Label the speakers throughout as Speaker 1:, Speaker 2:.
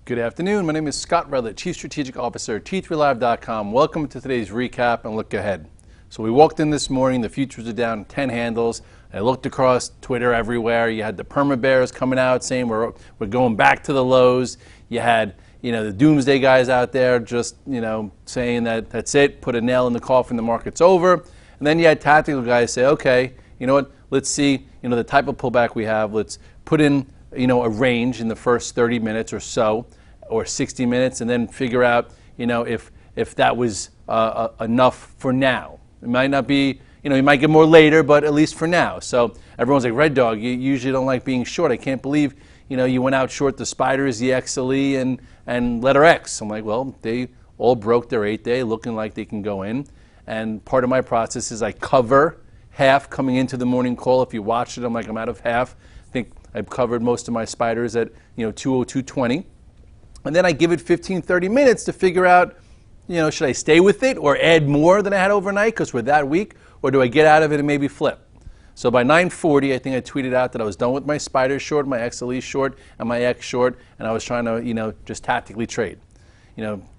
Speaker 1: Good afternoon. My name is Scott Redler, Chief Strategic Officer at T3Live.com. Welcome to today's recap and look ahead. So we walked in this morning, the futures are down 10 handles. I looked across Twitter everywhere. You had the perma bears coming out saying we're going back to the lows. You had, the doomsday guys out there just, saying that that's it, put a nail in the coffin, the market's over. And then you had tactical guys say, okay, you know what, let's see, the type of pullback we have. Let's put in a range in the first 30 minutes or so, or 60 minutes, and then figure out, if that was enough for now. It might not be, you might get more later, but at least for now. So everyone's like, Red Dog, you usually don't like being short. I can't believe, you went out short the spiders, the XLE, and letter X. I'm like, well, they all broke their 8-day, looking like they can go in. And part of my process is I cover half coming into the morning call. If you watched it, I'm like, I'm out of half. I think I've covered most of my spiders at 202.20, and then I give it 15, 30 minutes to figure out, should I stay with it or add more than I had overnight because we're that weak, or do I get out of it and maybe flip? So by 9:40, I think I tweeted out that I was done with my spider short, my XLE short, and my X short, and I was trying to, just tactically trade.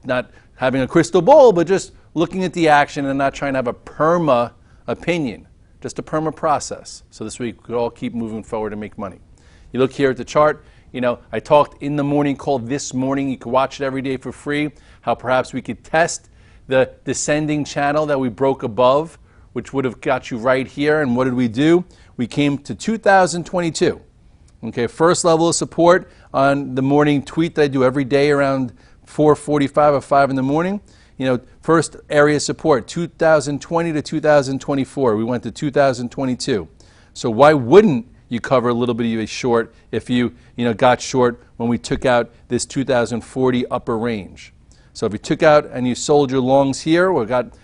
Speaker 1: Not having a crystal ball, but just looking at the action and not trying to have a perma opinion, just a perma process. So this week we could all keep moving forward and make money. You look here at the chart, I talked in the morning call this morning, you can watch it every day for free, how perhaps we could test the descending channel that we broke above, which would have got you right here. And what did we do? We came to 2022. Okay, first level of support on the morning tweet that I do every day around 4:45 or 5 in the morning. First area of support, 2020 to 2024. We went to 2022. So why wouldn't you cover a little bit of a short if you got short when we took out this 2040 upper range? So if you took out and you sold your longs here or got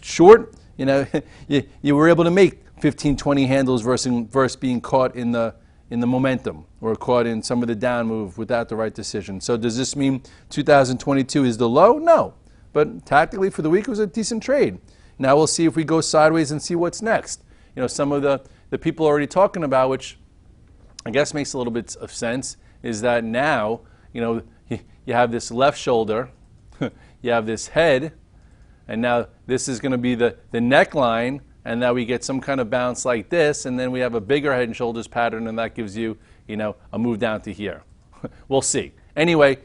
Speaker 1: short, you were able to make 15, 20 handles versus being caught in the momentum or caught in some of the down move without the right decision. So does this mean 2022 is the low? No. But tactically for the week it was a decent trade. Now we'll see if we go sideways and see what's next. Some of the people are already talking about, which I guess makes a little bit of sense, is that now, you have this left shoulder, you have this head, and now this is going to be the neckline, and now we get some kind of bounce like this, and then we have a bigger head and shoulders pattern, and that gives you, a move down to here. We'll see. Anyway,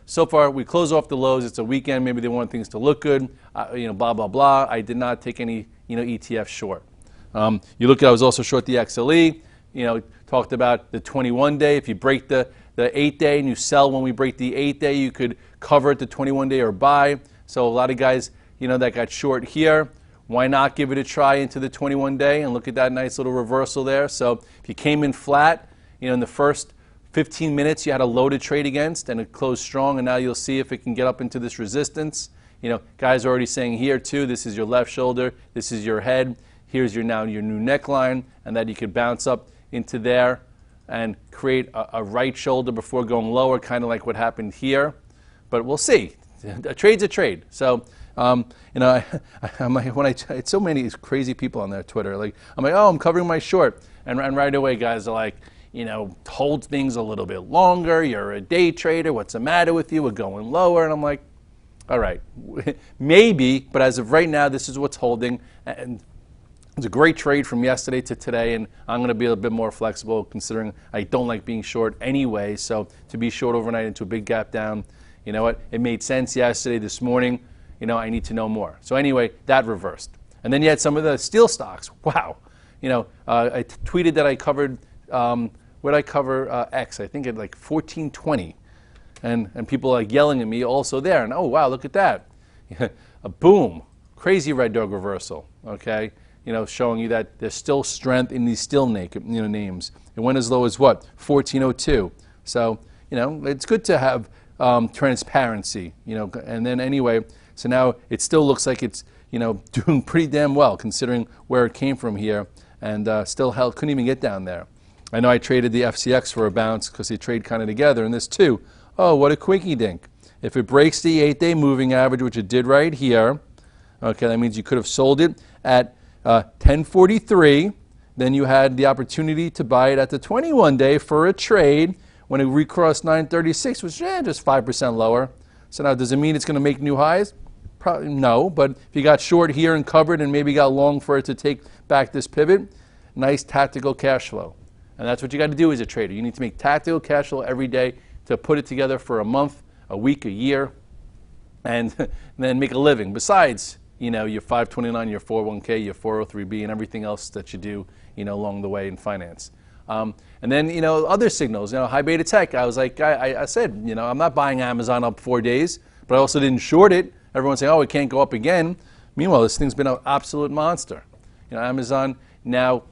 Speaker 1: so far we close off the lows. It's a weekend. Maybe they want things to look good, blah, blah, blah. I did not take any, ETF short. You look at, I was also short the XLE, talked about the 21-day. If you break the 8-day and you sell when we break the 8-day, you could cover it the 21-day or buy. So a lot of guys, that got short here, why not give it a try into the 21-day and look at that nice little reversal there. So if you came in flat, in the first 15 minutes you had a loaded trade against and it closed strong, and now you'll see if it can get up into this resistance. Guys are already saying here too, this is your left shoulder, this is your head. Here's your new neckline, and that you could bounce up into there and create a right shoulder before going lower, kind of like what happened here. But we'll see. A trade's a trade. So, I'm like, it's so many crazy people on their Twitter. Like, I'm like, oh, I'm covering my short, and right away, guys are like, hold things a little bit longer. You're a day trader. What's the matter with you? We're going lower, and I'm like, all right, maybe, but as of right now, this is what's holding. And it's a great trade from yesterday to today, and I'm going to be a bit more flexible considering I don't like being short anyway. So to be short overnight into a big gap down, you know what? It made sense yesterday, this morning. I need to know more. So anyway, that reversed. And then you had some of the steel stocks. Wow. I tweeted that I covered, what did I cover? X, I think at like 1420. And people are like yelling at me also there. And oh, wow, look at that. A boom. Crazy Red Dog reversal. Okay. Showing you that there's still strength in these still names. It went as low as what? 1402. So, it's good to have transparency, and then anyway, so now it still looks like it's, doing pretty damn well considering where it came from here, and still held, couldn't even get down there. I know I traded the FCX for a bounce because they trade kind of together, and this too. Oh, what a quickie dink. If it breaks the 8-day moving average, which it did right here, okay, that means you could have sold it at 1043, then you had the opportunity to buy it at the 21-day for a trade when it recrossed 936, was just 5% lower. So now, does it mean it's going to make new highs? Probably no, but if you got short here and covered and maybe got long for it to take back this pivot, nice tactical cash flow. And that's what you got to do as a trader. You need to make tactical cash flow every day to put it together for a month, a week, a year, and then make a living. Besides, your 529, your 401k, your 403b, and everything else that you do, along the way in finance. And then, other signals, high beta tech. I was like, I said, I'm not buying Amazon up 4 days, but I also didn't short it. Everyone's saying, oh, it can't go up again. Meanwhile, this thing's been an absolute monster. Amazon now,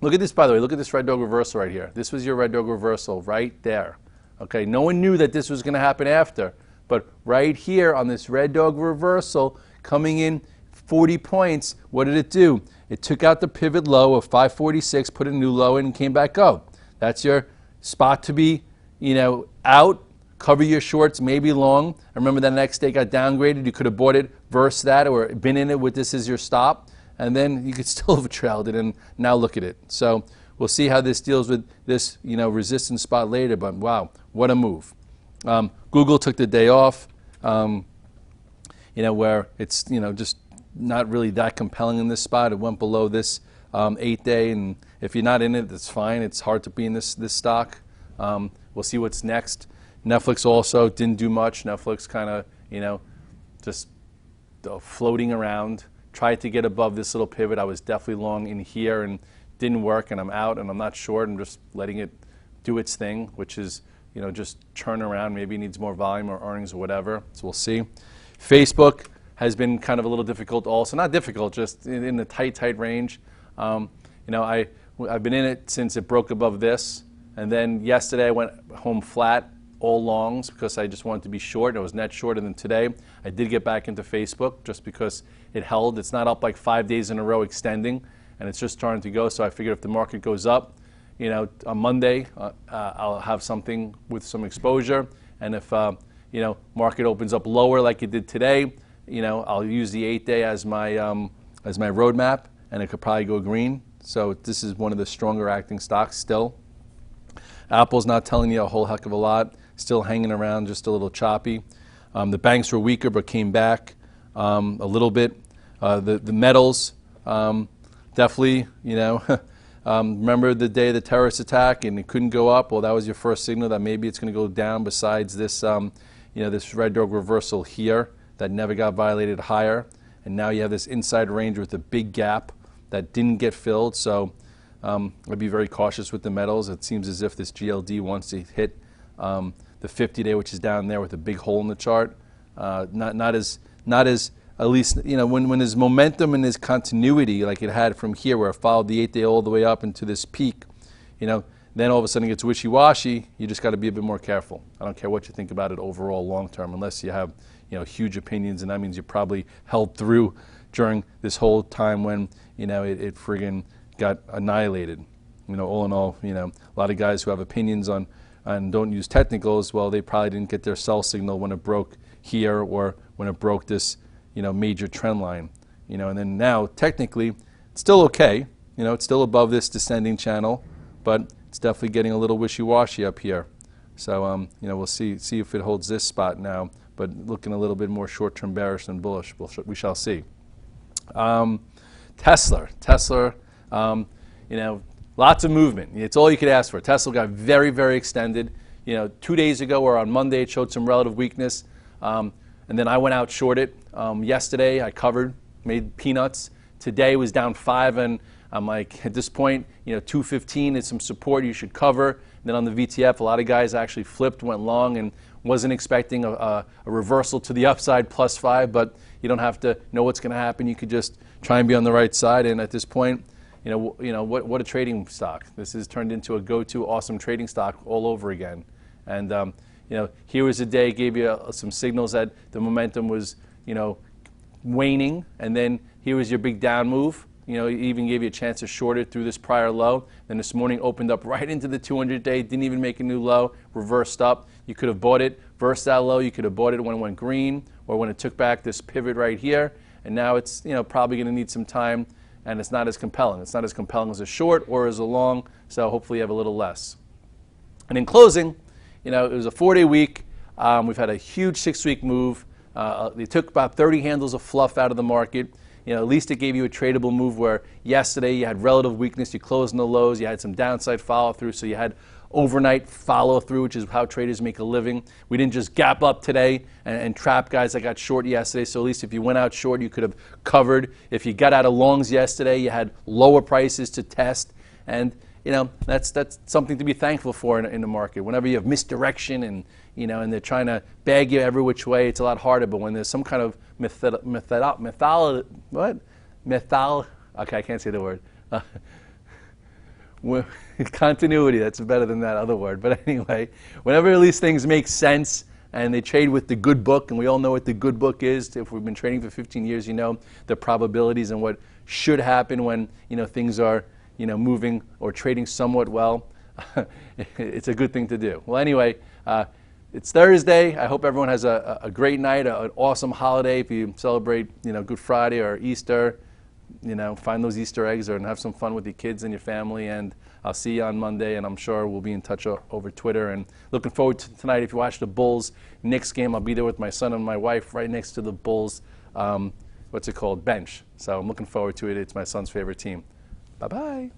Speaker 1: look at this, by the way, look at this red dog reversal right here. This was your red dog reversal right there. Okay, no one knew that this was going to happen after, but right here on this red dog reversal, coming in 40 points, what did it do? It took out the pivot low of 546, put a new low in, and came back up. That's your spot to be, out. Cover your shorts, maybe long. I remember that next day got downgraded. You could have bought it, versus that, or been in it with this as your stop, and then you could still have trailed it, and now look at it. So we'll see how this deals with this, resistance spot later, but wow, what a move. Google took the day off, where it's, just not really that compelling in this spot. It went below this 8-day, and if you're not in it, that's fine. It's hard to be in this stock. We'll see what's next. Netflix also didn't do much. Netflix kind of, just floating around. Tried to get above this little pivot. I was definitely long in here and didn't work, and I'm out, and I'm not short. I'm just letting it do its thing, which is, just churn around. Maybe it needs more volume or earnings or whatever. So we'll see. Facebook has been kind of a little difficult also. Not difficult, just in the tight range. I've been in it since it broke above this, and then yesterday I went home flat, all longs, because I just wanted to be short. I was net short, and then today I did get back into Facebook just because it held. It's not up like 5 days in a row extending, and it's just starting to go. So I figured if the market goes up, on Monday, I'll have something with some exposure, and if market opens up lower like it did today, I'll use the 8-day as my roadmap, and it could probably go green. So this is one of the stronger acting stocks still. Apple's not telling you a whole heck of a lot, still hanging around, just a little choppy. The banks were weaker but came back a little bit. The metals, definitely, remember the day of the terrorist attack and it couldn't go up? Well, that was your first signal that maybe it's going to go down, besides this, this red dog reversal here that never got violated higher. And now you have this inside range with a big gap that didn't get filled. So I'd be very cautious with the metals. It seems as if this GLD wants to hit the 50-day, which is down there with a big hole in the chart. Not as at least, when there's momentum and there's continuity like it had from here, where it followed the 8-day all the way up into this peak, then all of a sudden it gets wishy-washy. You just got to be a bit more careful. I don't care what you think about it overall long term, unless you have huge opinions, and that means you probably held through during this whole time when it friggin' got annihilated. All in all, a lot of guys who have opinions on and don't use technicals, well, they probably didn't get their sell signal when it broke here or when it broke this major trend line. And then now technically it's still okay. It's still above this descending channel, but it's definitely getting a little wishy-washy up here. So we'll see if it holds this spot now, but looking a little bit more short-term bearish than bullish. We shall see. Tesla, lots of movement. It's all you could ask for. Tesla got very, very extended. 2 days ago or on Monday, it showed some relative weakness. And then I went out shorted. Yesterday, I covered, made peanuts. Today was down 5, and I'm like, at this point, 215 is some support you should cover. And then on the VTF, a lot of guys actually flipped, went long, and wasn't expecting a reversal to the upside +5, but you don't have to know what's going to happen. You could just try and be on the right side. And at this point, what a trading stock. This has turned into a go-to awesome trading stock all over again. And here was a day, gave you some signals that the momentum was waning, and then here was your big down move. Even gave you a chance to short it through this prior low. Then this morning opened up right into the 200-day, didn't even make a new low, reversed up. You could have bought it, versed that low. You could have bought it when it went green or when it took back this pivot right here. And now it's probably going to need some time, and it's not as compelling. It's not as compelling as a short or as a long, so hopefully you have a little less. And in closing, it was a 4-day week. We've had a huge 6-week move. They took about 30 handles of fluff out of the market. At least it gave you a tradable move where yesterday you had relative weakness, you closed in the lows, you had some downside follow through, so you had overnight follow through, which is how traders make a living. We didn't just gap up today and trap guys that got short yesterday, so at least if you went out short, you could have covered. If you got out of longs yesterday, you had lower prices to test, and that's something to be thankful for in the market. Whenever you have misdirection and they're trying to bag you every which way, it's a lot harder. But when there's some kind of okay, I can't say the word. Continuity, that's better than that other word. But anyway, whenever at least things make sense and they trade with the good book, and we all know what the good book is. If we've been trading for 15 years, the probabilities and what should happen when things are moving or trading somewhat well. It's a good thing to do. Well, anyway, it's Thursday. I hope everyone has a great night, an awesome holiday. If you celebrate, Good Friday or Easter, find those Easter eggs and have some fun with your kids and your family. And I'll see you on Monday, and I'm sure we'll be in touch over Twitter. And looking forward to tonight. If you watch the Bulls Knicks game, I'll be there with my son and my wife right next to the Bulls, bench. So I'm looking forward to it. It's my son's favorite team. Bye-bye.